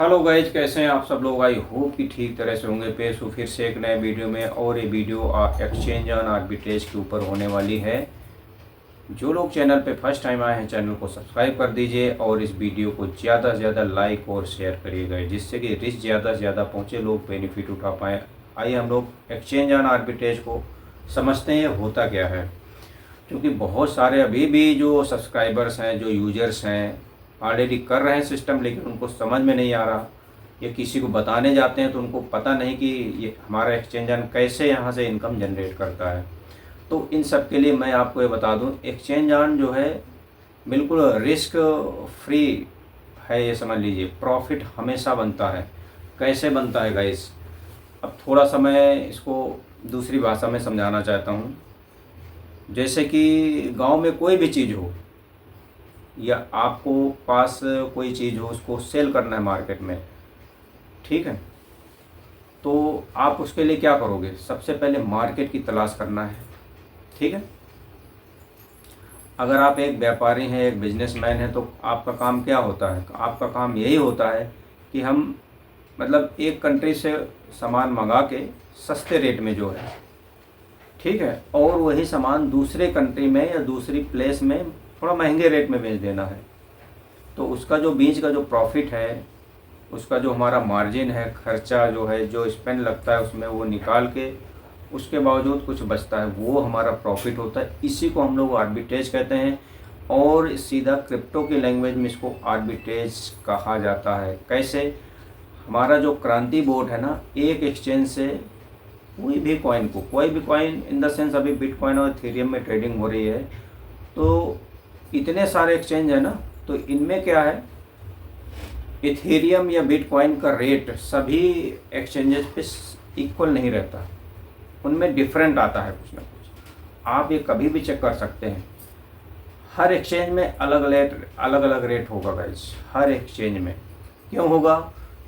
Hello guys, कैसे हैं आप सब लोग। आई होप कि ठीक तरह से होंगे। पेश हूँ फिर से एक नए वीडियो में, और ये वीडियो एक्सचेंज ऑन आर्बिट्रेज के ऊपर होने वाली है। जो लोग चैनल पे फर्स्ट टाइम आए हैं चैनल को सब्सक्राइब कर दीजिए और इस वीडियो को ज़्यादा से ज़्यादा लाइक और शेयर करिएगा, जिससे कि रिस्क ज़्यादा से ज़्यादा पहुँचे, लोग बेनिफिट उठा पाएँ। आइए हम लोग एक्सचेंज ऑन आर्बिट्रेज को समझते हैं होता क्या है। क्योंकि बहुत सारे अभी भी जो सब्सक्राइबर्स हैं, जो यूजर्स हैं, ऑलरेडी कर रहे हैं सिस्टम, लेकिन उनको समझ में नहीं आ रहा, या किसी को बताने जाते हैं तो उनको पता नहीं कि ये हमारा एक्सचेंज ऑन कैसे यहाँ से इनकम जनरेट करता है। तो इन सब के लिए मैं आपको ये बता दूँ, एक्सचेंज ऑन जो है बिल्कुल रिस्क फ्री है, ये समझ लीजिए। प्रॉफिट हमेशा बनता है। कैसे बनता है गाइस, अब थोड़ा सा मैं इसको दूसरी भाषा में समझाना चाहता हूँ। जैसे कि गांव में कोई भी चीज़ हो, या आपको पास कोई चीज़ हो, उसको सेल करना है मार्केट में, ठीक है। तो आप उसके लिए क्या करोगे, सबसे पहले मार्केट की तलाश करना है, ठीक है। अगर आप एक व्यापारी हैं, एक बिजनेसमैन हैं, तो आपका काम क्या होता है, आपका काम यही होता है कि हम मतलब एक कंट्री से सामान मंगा के सस्ते रेट में जो है, ठीक है, और वही सामान दूसरे कंट्री में या दूसरी प्लेस में थोड़ा महंगे रेट में बेच देना है। तो उसका जो बीच का जो प्रॉफिट है, उसका जो हमारा मार्जिन है, खर्चा जो है, जो स्पेंड लगता है उसमें, वो निकाल के उसके बावजूद कुछ बचता है, वो हमारा प्रॉफिट होता है। इसी को हम लोग आर्बिट्रेज कहते हैं, और सीधा क्रिप्टो की लैंग्वेज में इसको आर्बिट्रेज कहा जाता है। कैसे, हमारा जो क्रांति बोर्ड है ना, एक एक्सचेंज से कोई भी कॉइन इन द सेंस, अभी बिटकॉइन और इथेरियम में ट्रेडिंग हो रही है, तो इतने सारे एक्सचेंज है ना, तो इनमें क्या है, इथेरियम या बिटकॉइन का रेट सभी एक्सचेंजेस पे इक्वल नहीं रहता, उनमें डिफरेंट आता है कुछ ना कुछ। आप ये कभी भी चेक कर सकते हैं। हर एक्सचेंज में अलग अलग रेट होगा गाइस, हर एक्सचेंज में। क्यों होगा,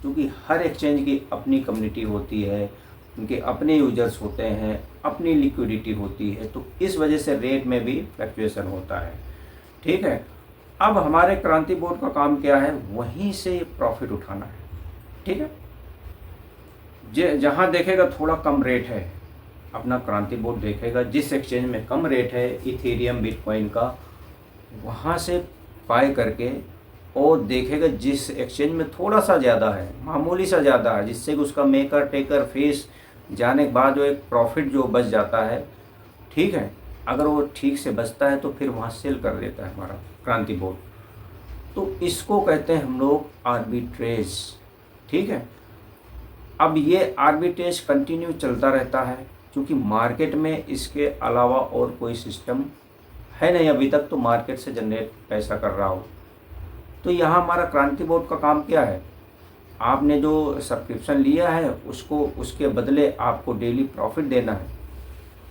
क्योंकि हर एक्सचेंज की अपनी कम्युनिटी होती है, उनके अपने यूजर्स होते हैं, अपनी लिक्विडिटी होती है, तो इस वजह से रेट में भी फ्लक्चुएशन होता है, ठीक है। अब हमारे क्रांति बोर्ड का काम क्या है, वहीं से प्रॉफिट उठाना है, ठीक है। जहाँ देखेगा थोड़ा कम रेट है, अपना क्रांति बोर्ड देखेगा जिस एक्सचेंज में कम रेट है इथेरियम बिटकॉइन का, वहाँ से बाय करके, और देखेगा जिस एक्सचेंज में थोड़ा सा ज़्यादा है, मामूली सा ज़्यादा है, जिससे कि उसका मेकर टेकर फीस जाने के बाद जो एक प्रॉफिट जो बच जाता है, ठीक है, अगर वो ठीक से बचता है तो फिर वहाँ सेल कर देता है हमारा क्रांति बोर्ड। तो इसको कहते हैं हम लोग आर्बिट्रेज, ठीक है। अब ये आर्बिट्रेज कंटिन्यू चलता रहता है, क्योंकि मार्केट में इसके अलावा और कोई सिस्टम है नहीं अभी तक, तो मार्केट से जनरेट पैसा कर रहा हो। तो यहाँ हमारा क्रांति बोर्ड का काम क्या है, आपने जो सब्सक्रिप्शन लिया है उसको, उसके बदले आपको डेली प्रॉफिट देना है,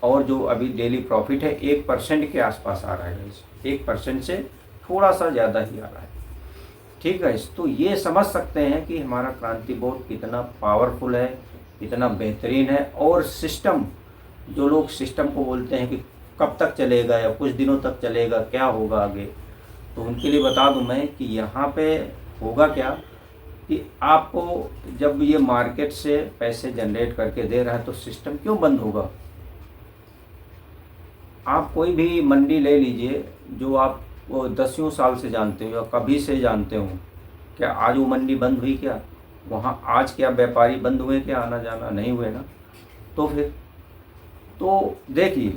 और जो अभी डेली प्रॉफिट है 1% के आसपास आ रहा है, 1% से थोड़ा सा ज़्यादा ही आ रहा है, ठीक है। तो ये समझ सकते हैं कि हमारा क्रांति बोर्ड कितना पावरफुल है, कितना बेहतरीन है। और सिस्टम, जो लोग सिस्टम को बोलते हैं कि कब तक चलेगा या कुछ दिनों तक चलेगा, क्या होगा आगे, तो उनके लिए बता दूं मैं कि यहाँ पे होगा क्या, कि आपको जब ये मार्केट से पैसे जनरेट करके दे रहा है तो सिस्टम क्यों बंद होगा। आप कोई भी मंडी ले लीजिए जो आप वो 10 साल से जानते हो या कभी से जानते हो, क्या आज वो मंडी बंद हुई क्या, वहाँ आज क्या व्यापारी बंद हुए क्या, आना जाना नहीं हुए ना। तो फिर तो देखिए,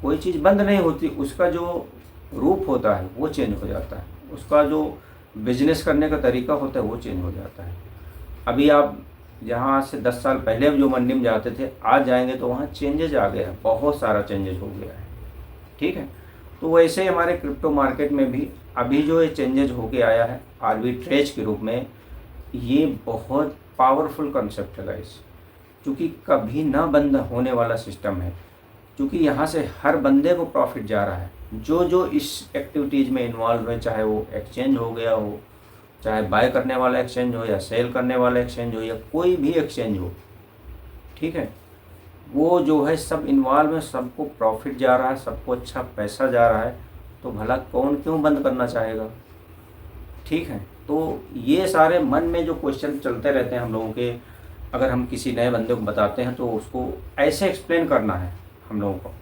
कोई चीज़ बंद नहीं होती, उसका जो रूप होता है वो चेंज हो जाता है, उसका जो बिजनेस करने का तरीका होता है वो चेंज हो जाता है। अभी आप जहाँ से 10 साल पहले जो मंडी में जाते थे, आज जाएंगे तो वहाँ चेंजेज आ गया है, बहुत सारा चेंजेज हो गया है, ठीक है। तो वैसे ही हमारे क्रिप्टो मार्केट में भी अभी जो ये चेंजेज होके आया है आर्बिट्रेज के रूप में, ये बहुत पावरफुल कंसेप्ट है गाइस, क्योंकि कभी ना बंद होने वाला सिस्टम है। क्योंकि यहाँ से हर बंदे को प्रॉफिट जा रहा है, जो इस एक्टिविटीज़ में इन्वॉल्व है, चाहे वो एक्सचेंज हो गया हो, चाहे बाय करने वाला एक्सचेंज हो, या सेल करने वाला एक्सचेंज हो, या कोई भी एक्सचेंज हो, ठीक है, वो जो है सब इन्वॉल्व है, सबको प्रॉफिट जा रहा है, सबको अच्छा पैसा जा रहा है, तो भला कौन क्यों बंद करना चाहेगा, ठीक है। तो ये सारे मन में जो क्वेश्चन चलते रहते हैं हम लोगों के, अगर हम किसी नए बंदे को बताते हैं तो उसको ऐसे एक्सप्लेन करना है हम लोगों को,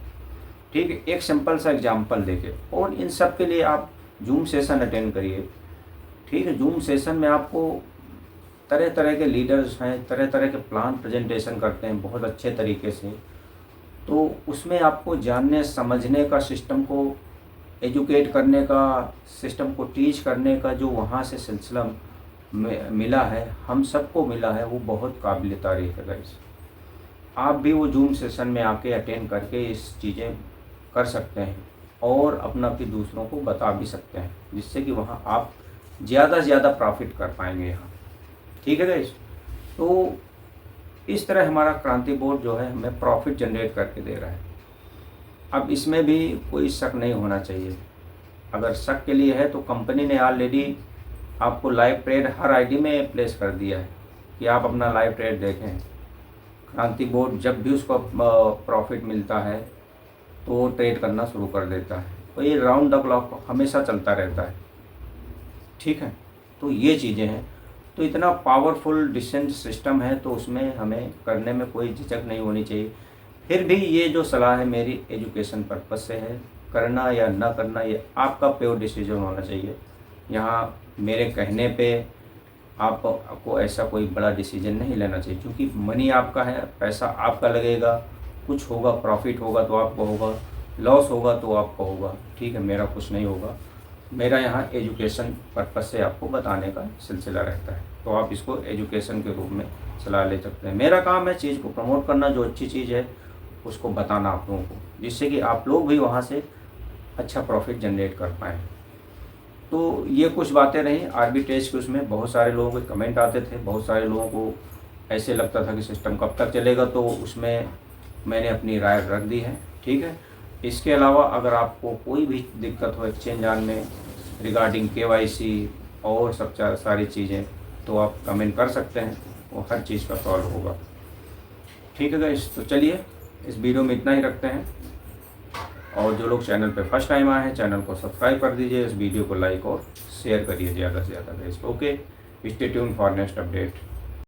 ठीक है, एक सिंपल सा एग्जांपल देके। और इन सब के लिए आप जूम सेशन अटेंड करिए, ठीक है। जूम सेशन में आपको तरह तरह के लीडर्स हैं, तरह तरह के प्लान प्रेजेंटेशन करते हैं बहुत अच्छे तरीके से। तो उसमें आपको जानने समझने का, सिस्टम को एजुकेट करने का, सिस्टम को टीच करने का जो वहाँ से सिलसिला मिला है, हम सबको मिला है, वो बहुत काबिल तारीफ़ है गाइस। आप भी वो जूम सेशन में आके अटेंड करके इस चीज़ें कर सकते हैं और अपना भी दूसरों को बता भी सकते हैं, जिससे कि वहाँ आप ज़्यादा से ज़्यादा प्रॉफिट कर पाएंगे यहाँ, ठीक है गाइस। तो इस तरह हमारा क्रांति बोर्ड जो है हमें प्रॉफिट जनरेट करके दे रहा है। अब इसमें भी कोई शक नहीं होना चाहिए। अगर शक के लिए है तो कंपनी ने ऑलरेडी आपको लाइव ट्रेड हर आईडी में प्लेस कर दिया है कि आप अपना लाइव ट्रेड देखें। क्रांति बोर्ड जब भी उसको प्रॉफिट मिलता है तो वो ट्रेड करना शुरू कर देता है। तो ये राउंड द क्लॉक हमेशा चलता रहता है, ठीक है। तो ये चीज़ें हैं। तो इतना पावरफुल डिसेंट सिस्टम है, तो उसमें हमें करने में कोई झिझक नहीं होनी चाहिए। फिर भी ये जो सलाह है मेरी एजुकेशन पर्पस से है, करना या ना करना ये आपका प्योर डिसीजन होना चाहिए। यहाँ मेरे कहने पे आपको ऐसा कोई बड़ा डिसीजन नहीं लेना चाहिए, क्योंकि मनी आपका है, पैसा आपका लगेगा, कुछ होगा प्रॉफिट होगा तो आपको होगा, लॉस होगा तो आपको होगा, ठीक है। मेरा कुछ नहीं होगा। मेरा यहाँ एजुकेशन पर्पस से आपको बताने का सिलसिला रहता है, तो आप इसको एजुकेशन के रूप में सलाह ले सकते हैं। मेरा काम है चीज़ को प्रमोट करना, जो अच्छी चीज़ है उसको बताना आप लोगों को, जिससे कि आप लोग भी वहाँ से अच्छा प्रॉफिट जनरेट कर पाएँ। तो ये कुछ बातें रहीं आर्बिट्रेज के। उसमें बहुत सारे लोगों के कमेंट आते थे, बहुत सारे लोगों को ऐसे लगता था कि सिस्टम कब तक चलेगा, तो उसमें मैंने अपनी राय रख दी है, ठीक है। इसके अलावा अगर आपको कोई भी दिक्कत हो एक्सचेंज ऑन में रिगार्डिंग KYC और सब सारी चीज़ें, तो आप कमेंट कर सकते हैं, वो हर चीज़ का सॉल्व होगा, ठीक है गाइस। तो चलिए इस वीडियो में इतना ही रखते हैं, और जो लोग चैनल पे फर्स्ट टाइम आए हैं चैनल को सब्सक्राइब कर दीजिए, इस वीडियो को लाइक और शेयर करिए ज़्यादा से ज़्यादा guys. Okay, stay tune for next update.